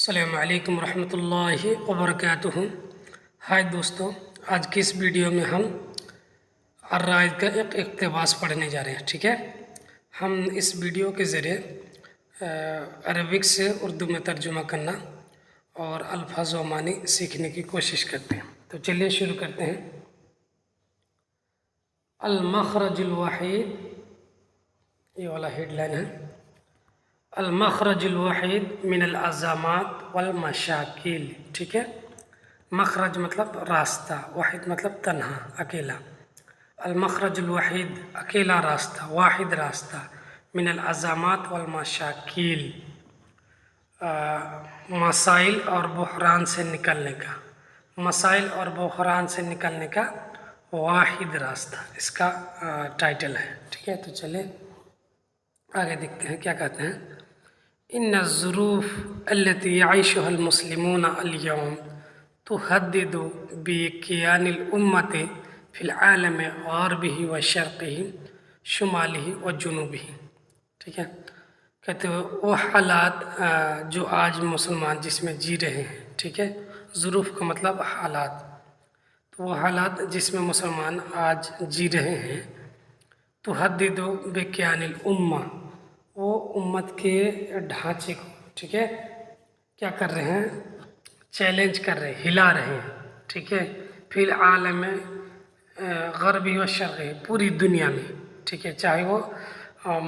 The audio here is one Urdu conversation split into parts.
السلام علیکم ورحمۃ اللہ وبرکاتہ۔ ہائے دوستو، آج کی اس ویڈیو میں ہم الرائد کا ایک اقتباس پڑھنے جا رہے ہیں۔ ٹھیک ہے، ہم اس ویڈیو کے ذریعے عربک سے اردو میں ترجمہ کرنا اور الفاظ و معنی سیکھنے کی کوشش کرتے ہیں۔ تو چلیے شروع کرتے ہیں۔ المخرج الوحید، یہ والا ہیڈ لائن ہے۔ المخرج الوحید من الازمات والمشاکل۔ ٹھیک ہے، مخرج مطلب راستہ، واحد مطلب تنہا، اکیلا۔ المخرج الوحید اکیلا راستہ، واحد راستہ، من الازمات والمشاکل، مسائل اور بحران سے نکلنے کا، مسائل اور بحران سے نکلنے کا واحد راستہ، اس کا ٹائٹل ہے۔ ٹھیک ہے، تو چلے آگے دیکھتے ہیں کیا کہتے ہیں۔ ان الظروف التي يعيشها المسلمون اليوم تهدد بكيان الأمة في العالم غربه وشرقه شماله وجنوبه۔ ٹھیک ہے، کہتے ہیں وہ حالات جو آج مسلمان جس میں جی رہے ہیں۔ ٹھیک ہے، ظروف کا مطلب حالات، تو وہ حالات جس میں مسلمان آج جی رہے ہیں، تهدد بكيان الأمة، وہ امت کے ڈھانچے کو، ٹھیک ہے، کیا کر رہے ہیں، چیلنج کر رہے ہیں، ہلا رہے ہیں۔ ٹھیک ہے، فی العالم غربی و شرقی، پوری دنیا میں۔ ٹھیک ہے، چاہے وہ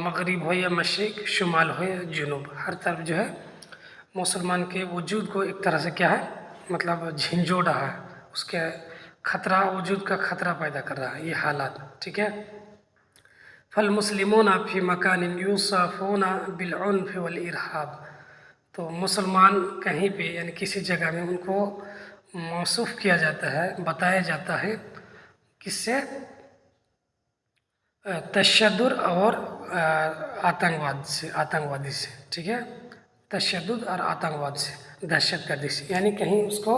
مغرب ہو یا مشرق، شمال ہو یا جنوب، ہر طرف جو ہے مسلمان کے وجود کو ایک طرح سے کیا ہے، مطلب جھنجھوڑ رہا ہے، اس کے خطرہ، وجود کا خطرہ پیدا کر رہا ہے یہ حالات۔ ٹھیک ہے، فالمسلمون فی مکان یوصفون بالعنف والارہاب، تو مسلمان کہیں پہ یعنی کسی جگہ میں ان کو موصوف کیا جاتا ہے، بتایا جاتا ہے، کس سے، تشدد اور آتنکوادی سے۔ ٹھیک ہے، تشدد اور آتنکواد سے، دہشت گردی سے، یعنی کہیں اس کو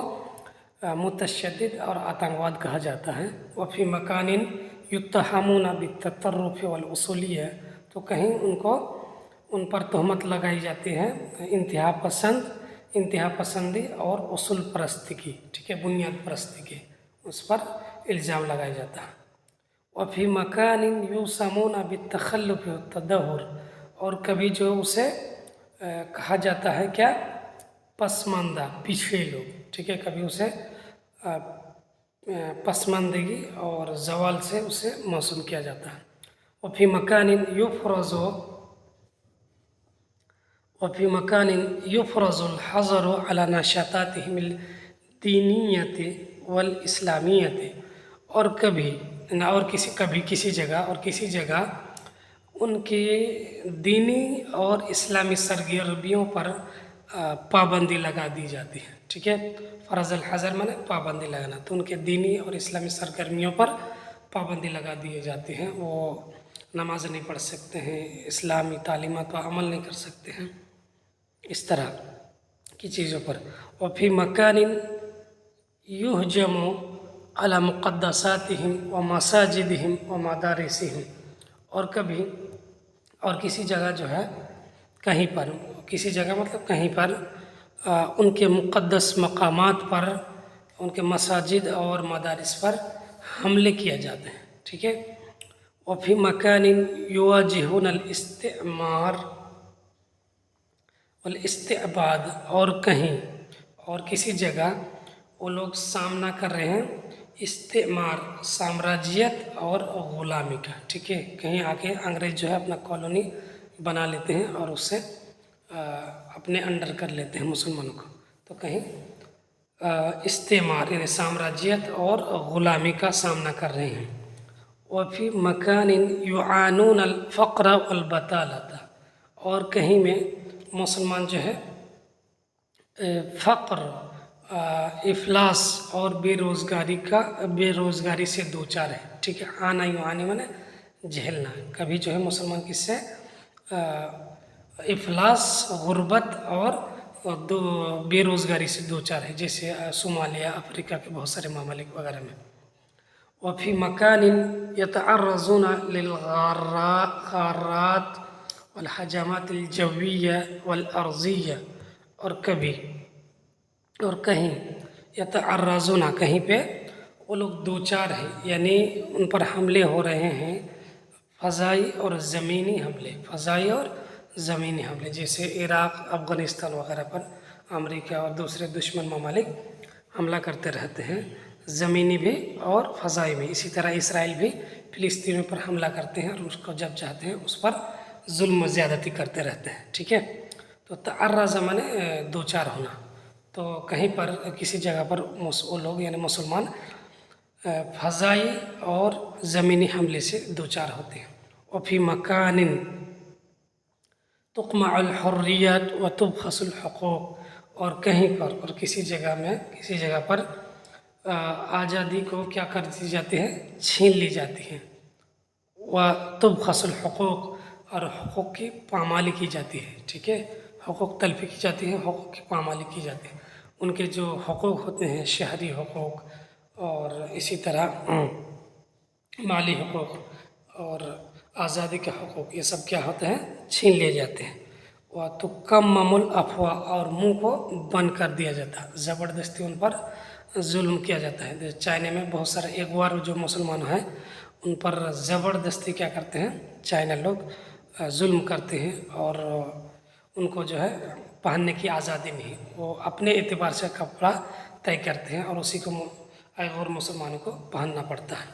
متشدد اور آتنکواد کہا جاتا ہے۔ وفی مکان یتہمون بالتطرف والاصولیہ، تو کہیں ان پر تہمت لگائی جاتی ہے انتہا پسندی اور اصول پرستی کی۔ ٹھیک ہے، بنیاد پرستی کی، اس پر الزام لگایا جاتا ہے۔ وفی مکان یوسمون بالتخلف والتدہور، اور کبھی جو اسے کہا جاتا ہے کیا، پسماندہ، پچھڑے لوگ۔ ٹھیک ہے، کبھی اسے پسماندگی اور زوال سے اسے موسوم کیا جاتا ہے۔ وفی مکان یفرض الحظر علی نشاطاتهم الدینیۃ والاسلامیۃ، اور کسی جگہ ان کی دینی اور اسلامی سرگرمیوں پر پابندی لگا دی جاتی ہے۔ ٹھیک ہے، فرض الحظر میں پابندی لگانا، تو ان کے دینی اور اسلامی سرگرمیوں پر پابندی لگا دی جاتی ہے۔ وہ نماز نہیں پڑھ سکتے ہیں، اسلامی تعلیمات پر عمل نہیں کر سکتے ہیں، اس طرح کی چیزوں پر۔ وفی مکان یہجم علی مقدساتہم ومساجدہم ومدارسہم، اور کسی جگہ جو ہے، کہیں پر، کسی جگہ مطلب کہیں پر ان کے مقدس مقامات پر، ان کے مساجد اور مدارس پر حملے کیا جاتے ہیں۔ ٹھیک ہے، وفی مکان یواجہون الاستعمار والاستعباد، اور کسی جگہ وہ لوگ سامنا کر رہے ہیں استعمار، سامراجیت اور غلامی کا۔ ٹھیک ہے، کہیں آ کے انگریز جو ہے اپنا کالونی بنا لیتے ہیں اور اس سے اپنے انڈر کر لیتے ہیں مسلمانوں کو، تو کہیں استعمار یعنی سامراجیت اور غلامی کا سامنا کر رہے ہیں۔ وفی مکان یعانون الفقر والبطالۃ، اور کہیں میں مسلمان جو ہے فقر، افلاس اور بے روزگاری سے دوچار ہے۔ ٹھیک ہے، آنا یعانی مانے جھیلنا، کبھی جو ہے مسلمان کس سے افلاس، غربت اور بے روزگاری سے دوچار ہے، جیسے صومالیہ، افریقہ کے بہت سارے ممالک وغیرہ میں۔ وفی مکان یتعرضون للغارات والہجمات الجویہ والارضیہ، اور کبھی اور کہیں یتعرضون کہیں پہ وہ لوگ دو چار ہیں، یعنی ان پر حملے ہو رہے ہیں، فضائی اور زمینی حملے، فضائی اور زمینی حملے، جیسے عراق، افغانستان وغیرہ پر امریکہ اور دوسرے دشمن ممالک حملہ کرتے رہتے ہیں، زمینی بھی اور فضائی بھی۔ اسی طرح اسرائیل بھی فلسطینیوں پر حملہ کرتے ہیں اور اس کو جب چاہتے ہیں اس پر ظلم و زیادتی کرتے رہتے ہیں، ٹھیک ہے۔ تو تعرض مانے دو چار ہونا، تو کہیں پر کسی جگہ پر وہ لوگ یعنی مسلمان فضائی اور زمینی حملے سے دو چار ہوتے ہیں۔ وفی مکان تقمع الحریت و تبخس الحقوق، اور کہیں پر اور کسی جگہ میں کسی جگہ پر آزادی کو کیا کر دی جاتی ہے، چھین لی جاتی ہے، و تبخس الحقوق، اور حقوق کی پامالی کی جاتی ہے، ٹھیک ہے، حقوق تلفی کی جاتی ہے، حقوق کی پامالی کی جاتی ہے۔ ان کے جو حقوق ہوتے ہیں، شہری حقوق اور اسی طرح مالی حقوق اور آزادی کے حقوق، یہ سب کیا ہوتے ہیں، چھین لیے جاتے ہیں۔ وہ تو کم الافواہ، اور منہ کو بند کر دیا جاتا ہے، زبردستی ان پر ظلم کیا جاتا ہے۔ جیسے چائنا میں بہت سارے اغوار جو مسلمان ہیں ان پر زبردستی کیا کرتے ہیں، چائنا لوگ ظلم کرتے ہیں اور ان کو جو ہے پہننے کی آزادی نہیں، وہ اپنے اعتبار سے کپڑا طے کرتے ہیں اور اسی کو غیر مسلمانوں کو پہننا پڑتا ہے۔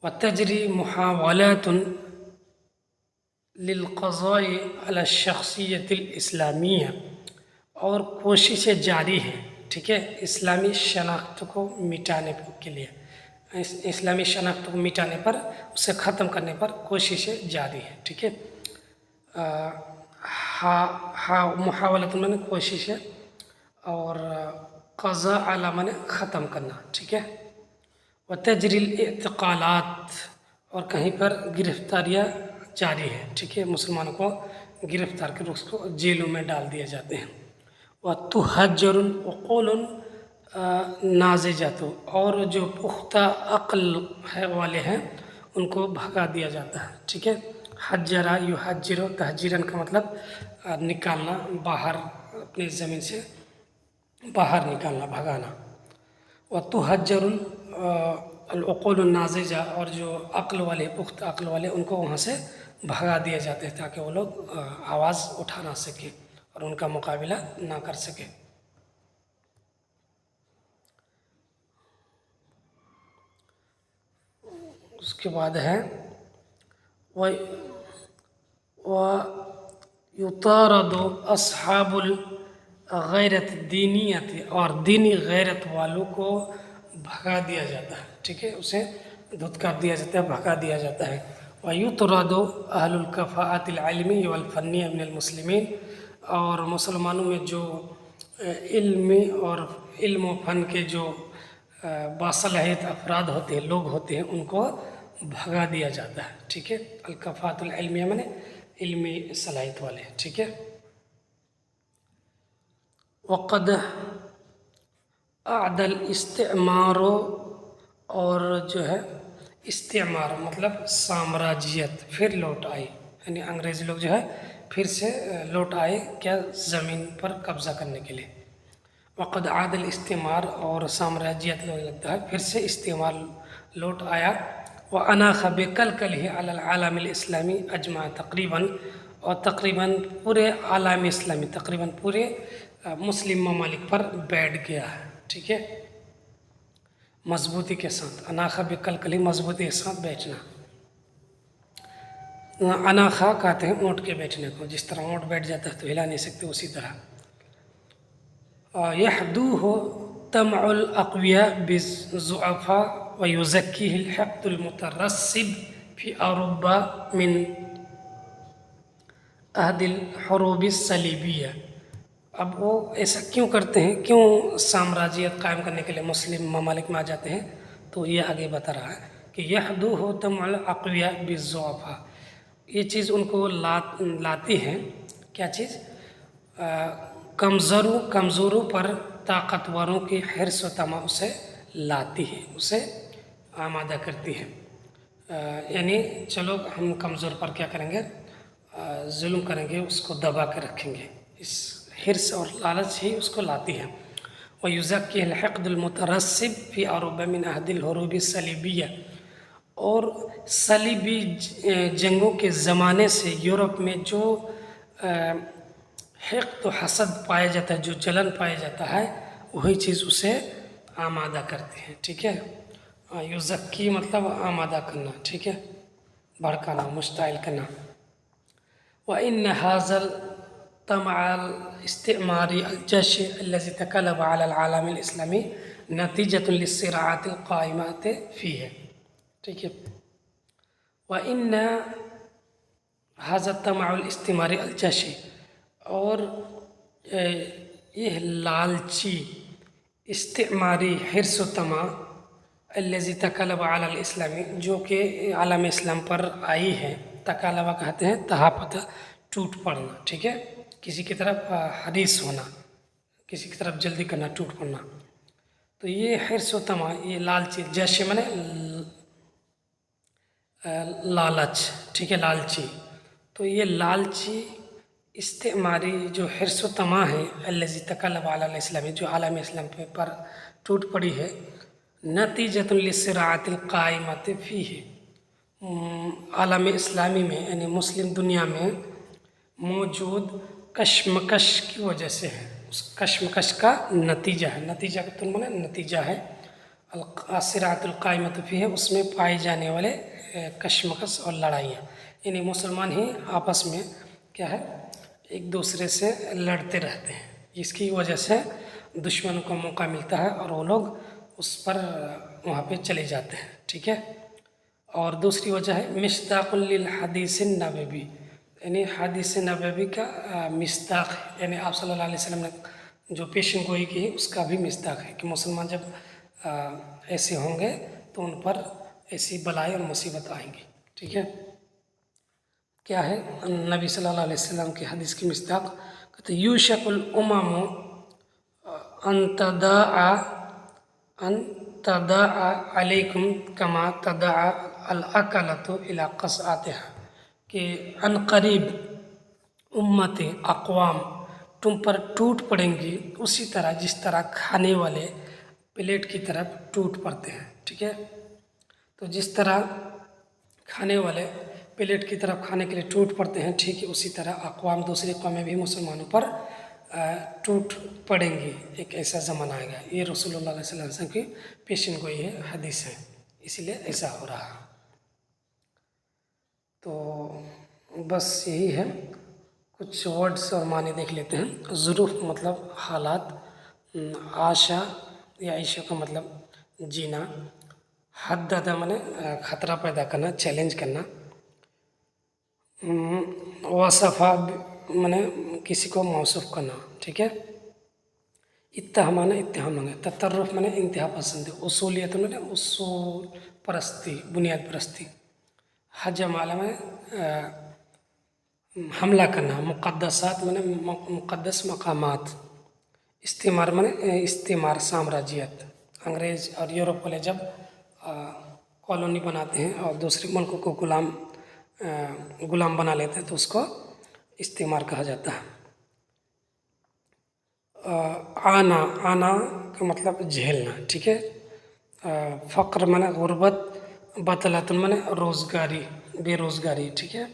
وتجری محاولات للقضاء علی الشخصیت الاسلامیہ، اور کوششیں جاری ہیں، ٹھیک ہے، اسلامی شناخت کو مٹانے کے لیے، اسلامی شناخت کو مٹانے پر، اسے ختم کرنے پر کوششیں جاری ہیں، ٹھیک ہے۔ محاولت میں کوشش ہے اور قضاء علی میں ختم کرنا، ٹھیک ہے۔ وتجری الاعتقالات، اور کہیں پر گرفتاریاں جاری ہیں، ٹھیک ہے، مسلمانوں کو گرفتار کر اس کو جیلوں میں ڈال دیے جاتے ہیں۔ وتہجر العقول ناضجۃ، اور جو پختہ عقل والے ہیں ان کو بھگا دیا جاتا ہے، ٹھیک ہے۔ حجرا یحجر، تحجیرن کا مطلب نکالنا، باہر اپنی زمین سے باہر نکالنا، بھگانا۔ وتہجر العقول الناضجہ، اور جو عقل والے، پختہ عقل والے، ان کو وہاں سے بھگا دیا جاتا ہے تاکہ وہ لوگ آواز اٹھا نہ سکے اور ان کا مقابلہ نہ کر سکے۔ اس کے بعد ہے وَيُطَارَدُ أَصْحَابُ الْغَيْرَةِ الدِّینِیَّۃِ، اور دینی غیرت والوں کو بھگا دیا جاتا ہے، ٹھیک ہے، اسے دھتکار دیا جاتا ہے، بھگا دیا جاتا ہے۔ وَيُطْرَدُ أَهْلُ الْكَفَاءَةِ الْعِلْمِيَّةِ وَالْفَنِّيَّةِ مِنَ الْمُسْلِمِينَ، اور مسلمانوں میں جو علمی اور علم و فن کے جو باصلاحیت افراد ہوتے ہیں، لوگ ہوتے ہیں، ان کو بھگا دیا جاتا ہے، ٹھیک ہے۔ الکفاءۃ العلمیہ میں نے علمی صلاحیت والے، ٹھیک ہے۔ وقد اعد الاستعمار، اور جو ہے استعمار مطلب سامراجیت پھر لوٹ آئی، یعنی انگریز لوگ جو ہے پھر سے لوٹ آئے کیا، زمین پر قبضہ کرنے کے لیے۔ وقد عاد الاستعمار، اور سامراجیت لگتا ہے پھر سے استعمار لوٹ آیا۔ واناخ بکلکلہ علی العالم الاسلامی اجمع، تقریباً اور تقریباً پورے عالم اسلامی، تقریباً پورے مسلم ممالک پر بیٹھ گیا ہے، ٹھیک ہے، مضبوطی کے ساتھ۔ اناخا بکلکلہ، مضبوطی کے ساتھ بیٹھنا۔ اناخا کہتے ہیں اونٹ کے بیٹھنے کو، جس طرح اونٹ بیٹھ جاتا ہے تو ہلا نہیں سکتے، اسی طرح۔ یحدوہ طمع الاقویاء بالضعفاء ویزکیہ الحقد المترسب فی اوروبا من عہد الحروب الصلیبیہ۔ اب وہ ایسا کیوں کرتے ہیں، کیوں سامراجیت قائم کرنے کے لیے مسلم ممالک میں آ جاتے ہیں، تو یہ آگے بتا رہا ہے کہ یحدوہ طمع الاقویاء بالضعفاء، یہ چیز ان کو لاتی ہے، کیا چیز، کمزوروں پر طاقتوروں کی حرص و طمع اسے لاتی ہے، اسے آمادہ کرتی ہے۔ یعنی چلو ہم کمزور پر کیا کریں گے، ظلم کریں گے، اس کو دبا کر رکھیں گے، اس حرص اور لالچ ہی اس کو لاتی ہے۔ ويزكي الحقد المترسب في أوروبا من عهد الحروب الصلیبیہ، اور صلیبی جنگوں کے زمانے سے یورپ میں جو حقد و حسد پایا جاتا ہے، جو جلن پایا جاتا ہے، وہی چیز اسے آمادہ کرتی ہے. ٹھیک ہے، یزکی مطلب آمادہ کرنا، ٹھیک ہے، بھڑکانا، مشتعل کرنا. وإن هذا الطمع الاستعماري الجشع الذي تقلب على العالم الإسلامي نتيجة للصراعات القائمة فيه. ٹھیک ہے. وإن هذا الطمع الاستعماري الجشع، اور یہ لالچی استعماری حرص و طمع الذي تقلب على الاسلامی، جو کہ عالم اسلام پر آئی ہے. تقلبہ کہتے ہیں تہافت، ٹوٹ پڑنا. ٹھیک ہے، کسی کی طرف حریص ہونا، کسی کی طرف جلدی کرنا، ٹوٹ پڑنا. تو یہ حرص و طمع، یہ لالچی، جیسے میں نے لالچ، ٹھیک ہے، لالچی. تو یہ لالچی استعماری جو حرص و طمع ہے، الذی تقلب علی الاسلامی، جو عالم اسلام پر ٹوٹ پڑی ہے، نتیجۃ للصراعات القائمۃ فیہ، عالم اسلامی میں یعنی مسلم دنیا میں موجود کشمکش کی وجہ سے ہے. اس کشمکش کا نتیجہ ہے. نتیجہ کا ترجمہ نتیجہ ہے. الصراعات القائمۃ فیہ، اس میں پائے جانے والے کشمکش اور لڑائیاں، یعنی مسلمان ہی آپس میں کیا ہے، ایک دوسرے سے لڑتے رہتے ہیں، جس کی وجہ سے دشمنوں کو موقع ملتا ہے اور وہ لوگ اس پر وہاں پہ چلے جاتے ہیں. ٹھیک ہے. اور دوسری وجہ ہے مصداق للحدیث النبوی، یعنی حدیث نبوی کا مصداق، یعنی آپ صلی اللہ علیہ وسلم نے جو پیشن گوئی کی ہے اس کا بھی مصداق ہے کہ مسلمان جب ایسے ہوں گے تو ان پر ایسی بلائیں اور مصیبت آئیں گی. ٹھیک ہے. کیا ہے نبی صلی اللہ علیہ وسلم کی حدیث کی مصداق؟ کہتے یوشک الامم ان تداعى علیکم کما تداعى الاکلۃ الی قصعتها، کہ ان قریب امتیں، اقوام تم پر ٹوٹ پڑیں گی اسی طرح جس طرح کھانے والے پلیٹ کی طرف ٹوٹ پڑتے ہیں. ٹھیک ہے. تو جس طرح کھانے والے پلیٹ کی طرف کھانے کے لیے ٹوٹ پڑتے ہیں، ٹھیک ہے، اسی طرح اقوام، دوسری قومیں بھی مسلمانوں پر ٹوٹ پڑیں گی. ایک ایسا زمانہ آئے گا. یہ رسول اللہ علیہ وسلم کی پیشن گوئی ہے، حدیث ہے، اسی لیے ایسا ہو رہا ہے. تو بس یہی ہے. کچھ ورڈز اور معنی دیکھ لیتے ہیں. ظروف مطلب حالات، عاشا یا عیشہ کا مطلب جینا، حددہ مانے خطرہ پیدا کرنا، چیلنج کرنا، وصفہ مانے کسی کو موصوف کرنا. ٹھیک ہے. اتہام مانے اتہام مانے، تطرف مانے انتہا پسندی، اصولیت مانے اصول پرستی، بنیاد پرستی، حجم مانے حملہ کرنا، مقدسات مانے مقدس مقامات، استعمار مانے استعمار، سامراجیت. انگریز اور یورپ والے جب کالونی بناتے ہیں اور دوسرے ملکوں کو غلام بنا لیتے ہیں تو اس کو استعمار کہا جاتا ہے. آنا کا مطلب جھیلنا. ٹھیک ہے. فقر مانے غربت، بطلۃ مانے روزگاری، بے روزگاری. ٹھیک ہے.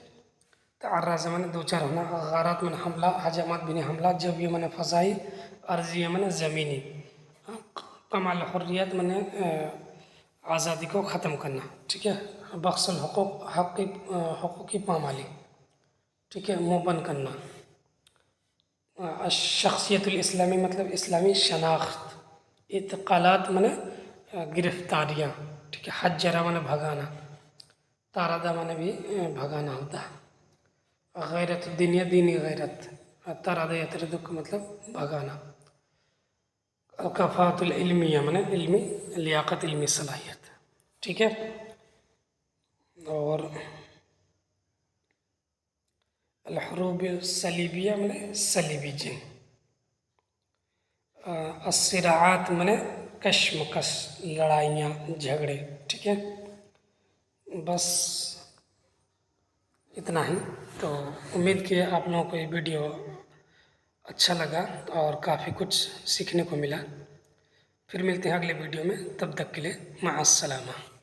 تعرض مانے دوچار ہونا، غارات مانے حملہ، ہجمات بن حملہ، جوی مانے فضائی، ارضیہ مانے زمینی، کمال حریت مانے آزادی کو ختم کرنا. ٹھیک ہے. بخس الحقوق، حقوق کی پامالی. ٹھیک ہے. منہ بند کرنا. شخصیت الاسلامی مطلب اسلامی شناخت. اعتقالات مانے گرفتاریاں. ٹھیک ہے. حجرہ مانے بھگانا، طاردہ مانے بھی بھگانا ہوتا ہے. غیرت الدنیا، دینی غیرت. طرد یطرد کا مطلب بھگانا. الکفاءۃ العلمیہ مانے علمی لیاقت، علمی صلاحیت. ٹھیک ہے. اور الحروب الصلیبیہ مانے صلیبی جنگ. الصراعات مانے کشمکش، لڑائیاں، جھگڑے. ٹھیک ہے. بس اتنا ہی. تو امید کہ آپ لوگوں کو یہ ویڈیو اچھا لگا اور کافی کچھ سیکھنے کو ملا. پھر ملتے ہیں اگلے ویڈیو میں، تب تک کے لیے مع السلامہ.